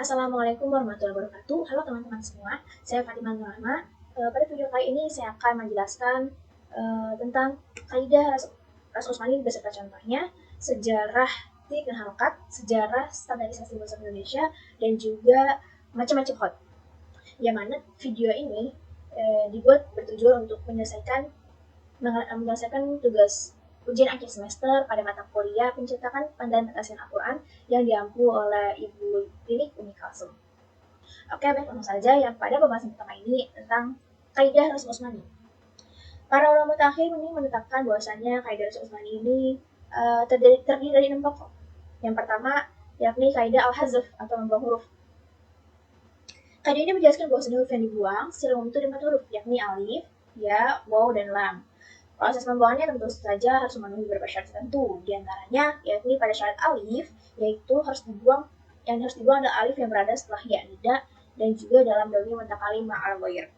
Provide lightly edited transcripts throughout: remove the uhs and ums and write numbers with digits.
Assalamualaikum warahmatullahi wabarakatuh. Halo teman-teman semua, saya Fatimah Nur Rahma. Pada video kali ini saya akan menjelaskan tentang kaidah Ras Usmani beserta contohnya, sejarah titik dan harokat, sejarah standarisasi bahasa Indonesia, dan juga macam-macam hot. Yang mana video ini dibuat bertujuan untuk menyelesaikan tugas ujian akhir semester pada mata kuliah pencetakan dan penafsiran Al-Quran yang diampu oleh Ibu Lilik Umi Kalsum. Oke, baik, langsung saja yang pada pembahasan pertama ini tentang kaidah Rasul Usmani. Para ulama mutakhir ini menetapkan bahwasannya kaidah Rasul Usmani ini terdiri dari 6 pokok. Yang pertama yakni kaidah al-hazf atau membuang huruf. Kaidah ini menjelaskan bahwa huruf yang dibuang secara umum itu ada 4 huruf, yakni alif, ya, waw, dan lam. Proses pembuangannya tentu saja harus memenuhi beberapa syarat tertentu. Di antaranya yakni pada syarat alif, yaitu harus dibuang adalah alif yang berada setelah ya nida dan juga dalam domain mutakalim ma'al ghair.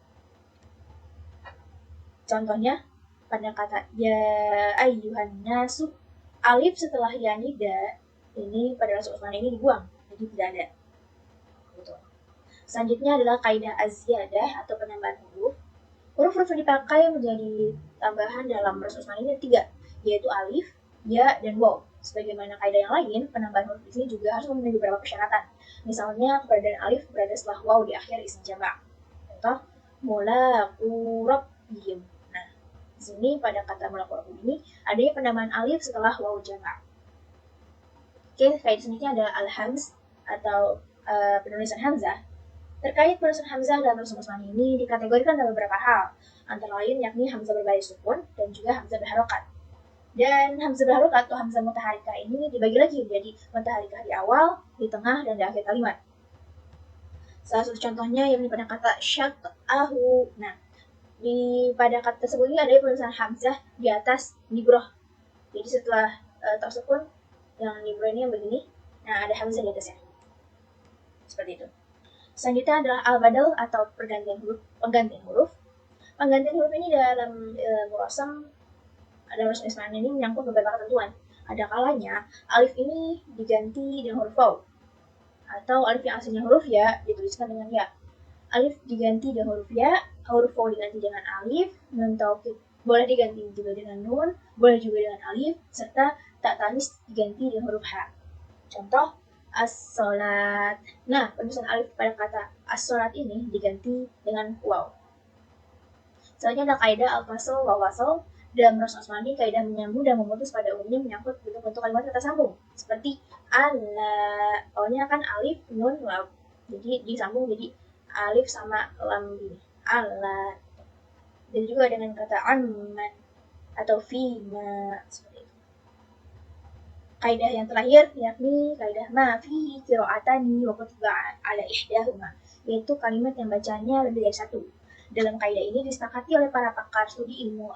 Contohnya pada kata ya ayyuhan nasu, alif setelah ya nida ini pada Rasul Usman ini dibuang, jadi tidak ada. Gitu. Selanjutnya adalah kaidah az-ziyadah atau penambahan huruf. Huruf-huruf yang dipakai menjadi tambahan dalam Rasul Usman ini 3, yaitu alif, ya, dan waw. Sebagaimana kaidah yang lain, penambahan huruf di sini juga harus memenuhi beberapa persyaratan. Misalnya keberadaan alif berada setelah waw di akhir isim jamak. Contoh, mulaqurabbihim. Nah, di sini pada kata mulaqurabbihim ini adanya penambahan alif setelah waw jamak. Oke, kaidah selanjutnya ada al-hamz atau penulisan hamzah. Terkait penulisan hamzah dalam Rasul Usmani ini dikategorikan dalam beberapa hal, antara lain yakni hamzah berbaris sukun dan juga hamzah berharokat. Dan hamzah berharokat atau hamzah mutaharikah ini dibagi lagi menjadi mutaharikah di awal, di tengah, dan di akhir kalimat. Salah satu contohnya yakni pada kata syaq'ahu. Nah, pada kata tersebut ini ada penulisan hamzah di atas nibroh. Jadi setelah tersukun yang nibroh ini yang begini, nah ada hamzah di atasnya. Seperti itu. Selanjutnya adalah al-badal atau penggantian huruf. Penggantian huruf ini dalam murasam dalam Rasul Usmani ini menyangkut beberapa ketentuan. Ada kalanya alif ini diganti dengan huruf waw, atau alif yang aslinya huruf ya dituliskan dengan ya. Alif diganti dengan huruf ya, huruf waw diganti dengan alif, nun taukid boleh diganti juga dengan nun, boleh juga dengan alif, serta tak tanis diganti dengan huruf ha. Contoh as-sholat. Nah, penulisan alif pada kata as-sholat ini diganti dengan waw. Selanjutnya ada kaidah al-fasl wa wasl. Dalam Rasul Usmani, kaidah menyambung dan memutus pada umumnya menyangkut bentuk-bentuk kalimat kata sambung. Seperti ala, awalnya kan alif, nun, lam. Jadi disambung jadi alif sama lam gini. Ala. Dan juga dengan kata amman atau fima, seperti itu. Kaidah yang terakhir yakni kaidah ma fihi qira'atani wa kutiba ala ihdahuma, yaitu kalimat yang bacanya lebih dari satu. Dalam kaidah ini disepakati oleh para pakar studi ilmu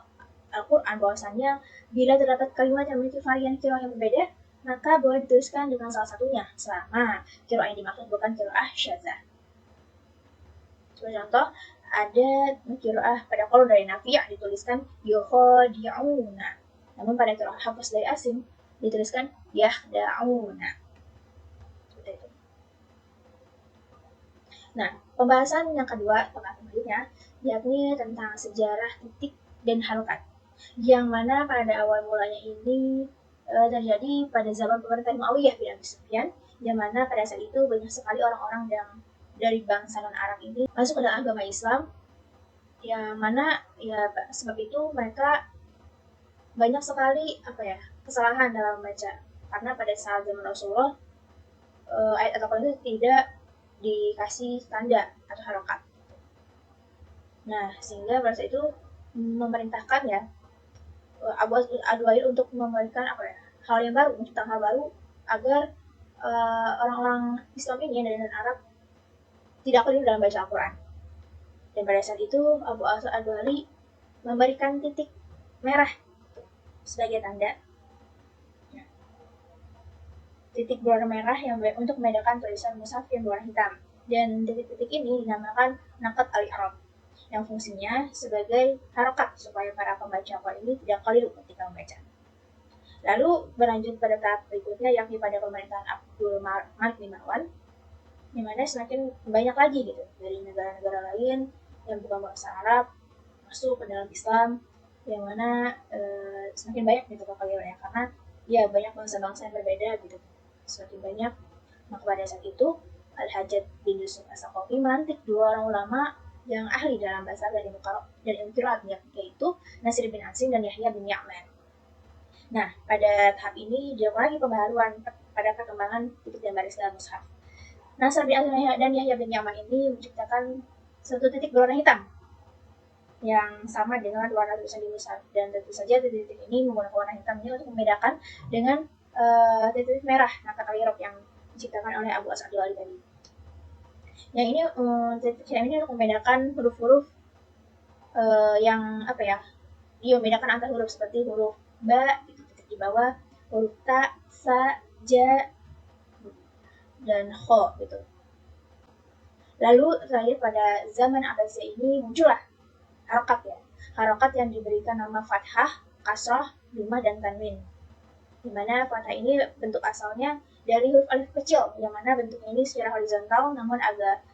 Al-Quran bahwasannya bila terdapat kalimat yang memiliki varian qira'ah yang berbeda, maka boleh dituliskan dengan salah satunya selama qira'ah yang dimaksud bukan qira'ah syadzah. Sebagai contoh, ada qira'ah pada qaul dari Nafi' dituliskan yukhadi'una, namun pada qira'ah Hafs dari Asim dituliskan yahda'una. Seperti itu. Nah, pembahasan yang kedua selanjutnya yakni tentang sejarah titik dan harokat, yang mana pada awal mulanya ini terjadi pada zaman pemerintahan Muawiyah bin Abi Sufyan, yang mana pada saat itu banyak sekali orang-orang yang dari bangsa non-Arab ini masuk ke dalam agama Islam, yang mana ya sebab itu mereka banyak sekali kesalahan dalam membaca, karena pada saat zaman Rasulullah ayat atau Quran itu tidak dikasih tanda atau harokat. Nah, sehingga pada saat itu memerintahkan ya Abu Adwail untuk memberikan hal yang baru, menciptakan hal baru agar orang-orang Islam ini dari Arab tidak keliru dalam baca Al-Quran. Dan pada saat itu Abu Adwail memberikan titik merah sebagai tanda, titik berwarna merah yang untuk membedakan tulisan mushaf yang berwarna hitam. Dan titik-titik ini dinamakan naqat al-i'rab, yang fungsinya sebagai harokat supaya para pembaca Al-Quran ini tidak keliru ketika membaca. Lalu berlanjut pada tahap berikutnya yakni pada pemerintahan Abdul Malik bin Marwan. dimana semakin banyak lagi gitu dari negara-negara lain yang bukan bangsa Arab masuk ke dalam Islam, yang mana semakin banyak gitu ya, karena ya banyak bangsa-bangsa yang berbeda gitu, semakin banyak. Maka pada saat itu Al-Hajjaj bin Yusuf As-Saqafi melantik dua orang ulama yang ahli dalam bahasa dari Muqarrab dan ilmu qiraat, yaitu Nasir bin Asim dan Yahya bin Ya'man. Nah, pada tahap ini dilakukan lagi pembaharuan pada perkembangan titik dan baris dalam mushaf. Nasir bin Asim dan Yahya bin Ya'man ini menciptakan satu titik berwarna hitam yang sama dengan warna tulisan di mushaf, dan tentu saja titik-titik ini menggunakan warna hitam ini untuk membedakan dengan titik merah naqat al-i'rab yang diciptakan oleh Abu As'ad al-Ali tadi. Yang ini titik hitam ini untuk membedakan huruf-huruf yang apa ya? Dia membedakan antar huruf seperti huruf ba itu titik di bawah, huruf ta, sa, ja, dan kho gitu. Lalu terakhir pada zaman Abbasiyah ini muncullah harokat ya, harokat yang diberikan nama fathah, kasrah, dhammah, dan tanwin. Dimana fathah ini bentuk asalnya dari huruf alif kecil, yang mana bentuknya ini secara horizontal namun agak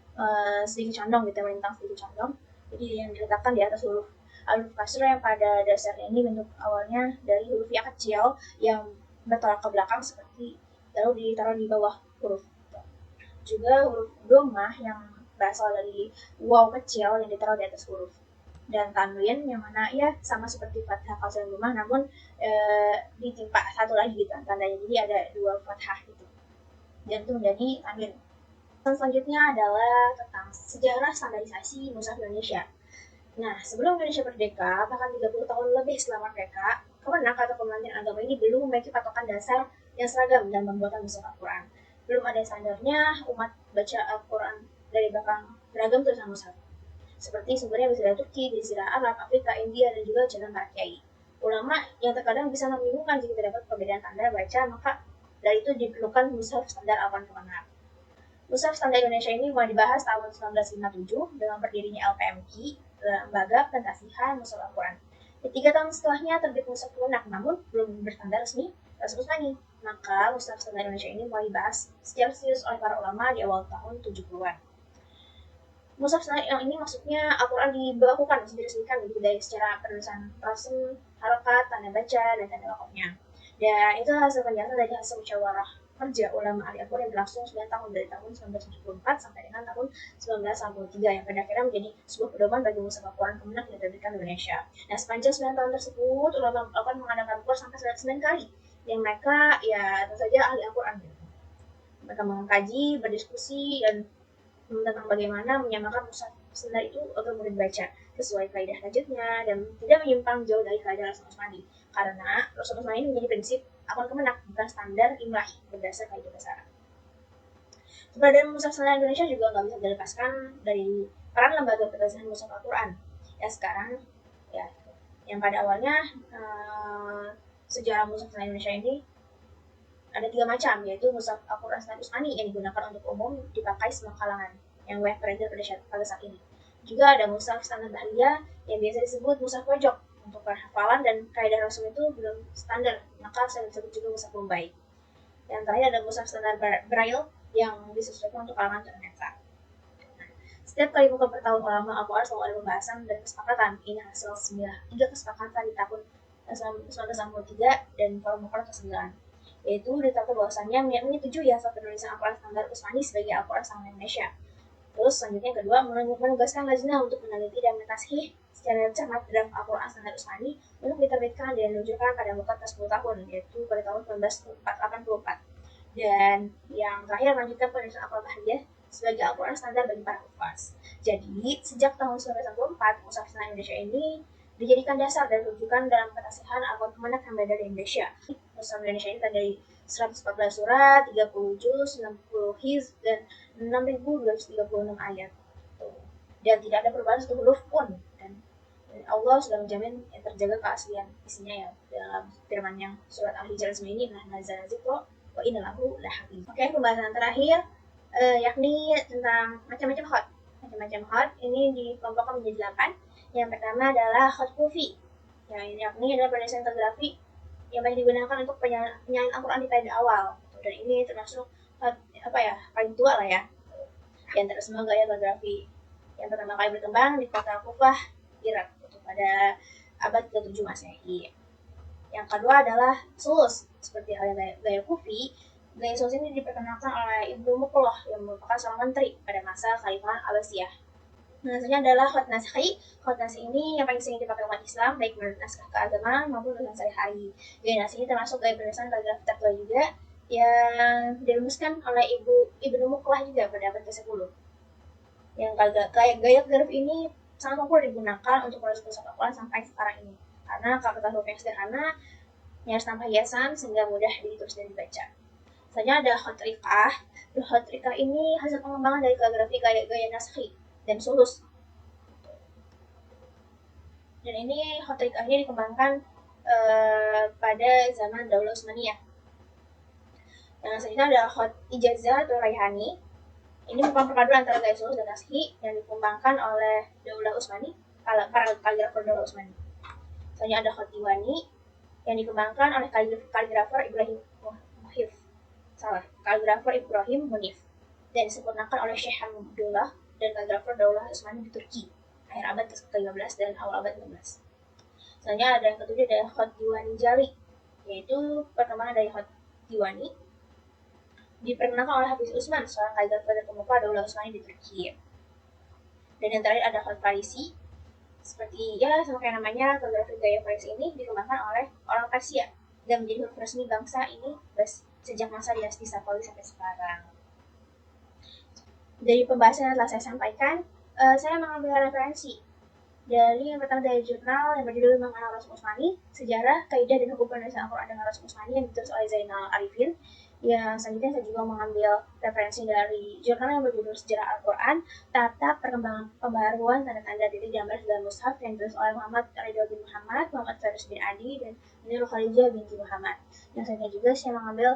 sedikit condong gitu, melintang sedikit condong. Jadi yang diletakkan di atas huruf alif kasrah yang pada dasarnya ini bentuk awalnya dari huruf ya kecil yang bertolak ke belakang seperti lalu ditaruh di bawah huruf. Juga huruf dhammah yang berasal dari waw kecil yang ditaruh di atas huruf, dan tanwin yang mana ya sama seperti fathah, kasrah, dhammah namun ditimpa satu lagi gitu tandanya, jadi ada dua fathah gitu dan itu menjadi tanwin. Selanjutnya adalah tentang sejarah standarisasi mushaf Indonesia. Nah, sebelum Indonesia merdeka, bahkan 30 tahun lebih setelah merdeka, Kemenak atau Kementerian Agama ini belum memiliki patokan dasar yang seragam dalam pembuatan mushaf Al-Quran. Belum ada standarnya umat baca Al-Quran dari belakang beragam tulisan mushaf. Seperti sumbernya bisa dari Turki, Jazirah Arab, Afrika, India, dan juga jalan para kiai. Ulama yang terkadang bisa membingungkan jika terdapat perbedaan tanda baca, maka dari itu diperlukan mushaf standar Al-Quran Kemenak. Mushaf Standar Indonesia ini mulai dibahas tahun 1957 dengan berdirinya LPMQ, Lembaga Pentasihan Mushaf Al-Quran. 3 tahun setelahnya terbit Mushaf Kemenak, namun belum berstandar resmi tersebut lagi. Maka Mushaf Standar Indonesia ini mulai dibahas secara serius oleh para ulama di awal tahun 70-an. Mushaf Standar yang ini maksudnya Al-Quran dibakukan, diresmikan dari secara penulisan rasem, harokat, tanda baca, dan tanda wakafnya. Dan itu hasil penjelasan dari hasil musyawarah kerja ulama ahli Al-Quran yang berlangsung 9 tahun dari tahun 1974 sampai dengan tahun 1983 yang pada akhirnya menjadi sebuah pedoman bagi mushaf Al-Quran Kemenak yang diterbitkan di Indonesia. Nah, sepanjang 9 tahun tersebut ulama Al-Quran mengadakan kur sampai 9 kali yang mereka ya tentu saja ahli Al-Quran gitu. Mereka mengkaji, berdiskusi, dan tentang bagaimana menyamakan mushaf standar itu agar mudah dibaca sesuai kaidah tajwidnya dan tidak menyimpang jauh dari kaidah Rasul Usmani, karena Rasul Usmani ini menjadi prinsip Al-Quran Kemenak bukan standar imlahi berdasar kaidah bahasa Arab. Keberadaan mushaf standar Indonesia juga nggak bisa dilepaskan dari peran lembaga pentasihan mushaf Al-Quran ya sekarang ya, yang pada awalnya sejarah mushaf standar Indonesia ini ada 3 macam, yaitu mushaf Al-Quran Standar Usmani yang digunakan untuk umum dipakai semua kalangan yang banyak beredar pada saat ini. Juga ada mushaf standar Bahriyah yang biasa disebut mushaf pojok untuk hafalan dan kaidah rasul itu belum standar, maka saya disebut juga mushaf Bombay. Yang terakhir ada mushaf standar Braille yang disesuaikan untuk kalangan tunanetra. Setiap kali buka pertemuan ulama Al-Quran selalu ada pembahasan dan kesepakatan. Ini hasil 3 kesepakatan di tahun 1963 dan forum Al-Quran ke-9, yaitu ditetapkan bahwasannya menyetujui hasil penulisan Al-Quran Standar Usmani sebagai Al-Quran Standar Indonesia. Terus selanjutnya yang kedua, menugaskan Lajnah untuk meneliti dan mentashih secara cermat draft Al-Quran Standar Usmani untuk diterbitkan dan diluncurkan pada muka 10 tahun, yaitu pada tahun 1984. Dan yang terakhir melanjutkan penulisan Al-Quran Bahriyah sebagai Al-Quran standar bagi para hufaz. Jadi, sejak tahun 1994, mushaf standar Indonesia ini dijadikan dasar dan rujukan dalam pentasihan Al-Quran Kemenak yang beredar di Indonesia. Mushaf Indonesia ini terdiri 114 surat, 30 juz, 60 hizb, dan 6.236 ayat. Dan tidak ada perubahan satu huruf pun. Dan Allah sudah menjamin yang terjaga keaslian isinya ya dalam firman yang surat Al-Hijr ini, nah nazala dzikra wa inna lahu lahafiz. Oke, pembahasan terakhir yakni tentang macam-macam khat. Macam-macam khat ini dikelompokkan menjadi 8. Yang pertama adalah khat kufi, yakni adalah penulisan kaligrafi yang banyak digunakan untuk penyalinan Al-Quran di pada awal. Dan ini termasuk paling tua lah ya. di antara semua gaya kaligrafi yang pertama kali berkembang di kota Kufah, Irak, pada abad ke-7 Masehi. Yang kedua adalah sulus. Seperti halnya gaya Kufi, gaya sulus ini diperkenalkan oleh Ibnu Muqloh yang merupakan seorang menteri pada masa Khalifah Abbasiyah. Selanjutnya adalah khot naskhi. Khot naskhi ini yang paling sering dipakai umat Islam, baik menurut naskah keagamaan maupun tulisan sehari-hari. Gaya naskhi ini termasuk gaya penulisan kaligrafi tertua juga yang dirumuskan oleh Ibnu Muqloh juga pada abad ke-10. Yang gaya kaligrafi ini sangat populer digunakan untuk menulis tulisan Al-Quran sampai sekarang ini. Karena kata huruf yang sederhana, nyaris tanpa hiasan sehingga mudah ditulis dan dibaca. Selanjutnya ada khot rikah. Khot rikah ini hasil pengembangan dari kaligrafi gaya naskhi dan sulus. Dan ini khot rikah ini dikembangkan pada zaman Daulah Utsmaniyah. Yang selanjutnya ada khot ijazah atau raihani. Ini merupakan perpaduan antara gaya sulus dan naskhi yang dikembangkan oleh Daulah Utsmani, para kaligrafer Daulah Utsmani. Selanjutnya ada khot diwani yang dikembangkan oleh kaligrafer Ibrahim Munif dan disempurnakan oleh Syekh Hamdullah dan kaligrafer Daulah Utsmani di Turki akhir abad ke-15 dan awal abad ke-16. Selanjutnya ada yang ketujuh adalah khot diwani jali, yaitu perkembangan dari khot diwani diperkenalkan oleh Hafiz Usman, seorang kaligrafer terkemuka Daulah Utsmani di Turki. Dan yang terakhir ada khot Farisi. Seperti sama kayak namanya, kaligrafi gaya Farisi ini dikembangkan oleh orang Persia dan menjadi huruf resmi bangsa ini sejak masa dinasti Safawi sampai sekarang. Dari pembahasan yang telah saya sampaikan, saya mengambil referensi dari yang pertama dari jurnal yang berjudul Mengenal Rasul Utsmani, Sejarah, Kaidah dan Hukum Penulisan Al-Quran dengan Rasul Utsmani yang ditulis oleh Zainal Arifin. Yang selanjutnya saya juga mengambil referensi dari jurnal yang berjudul Sejarah Al-Quran, Tata Perkembangan Pembaharuan Tanda-Tanda Titik Gambar dalam Mushaf yang ditulis oleh Muhammad Ridho bin Muhammad, Muhammad Faris bin Adi, dan Nurul Khalijah binti Muhammad. Yang selanjutnya juga saya mengambil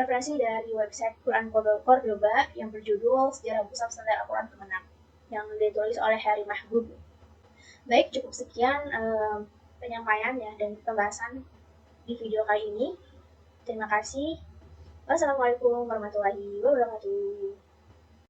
referensi dari website Quran Cordoba yang berjudul Sejarah Mushaf Standar Al-Quran Kemenang yang ditulis oleh Heri Mahbub. Baik, cukup sekian penyampaian dan pembahasan di video kali ini. Terima kasih. Wassalamualaikum warahmatullahi wabarakatuh.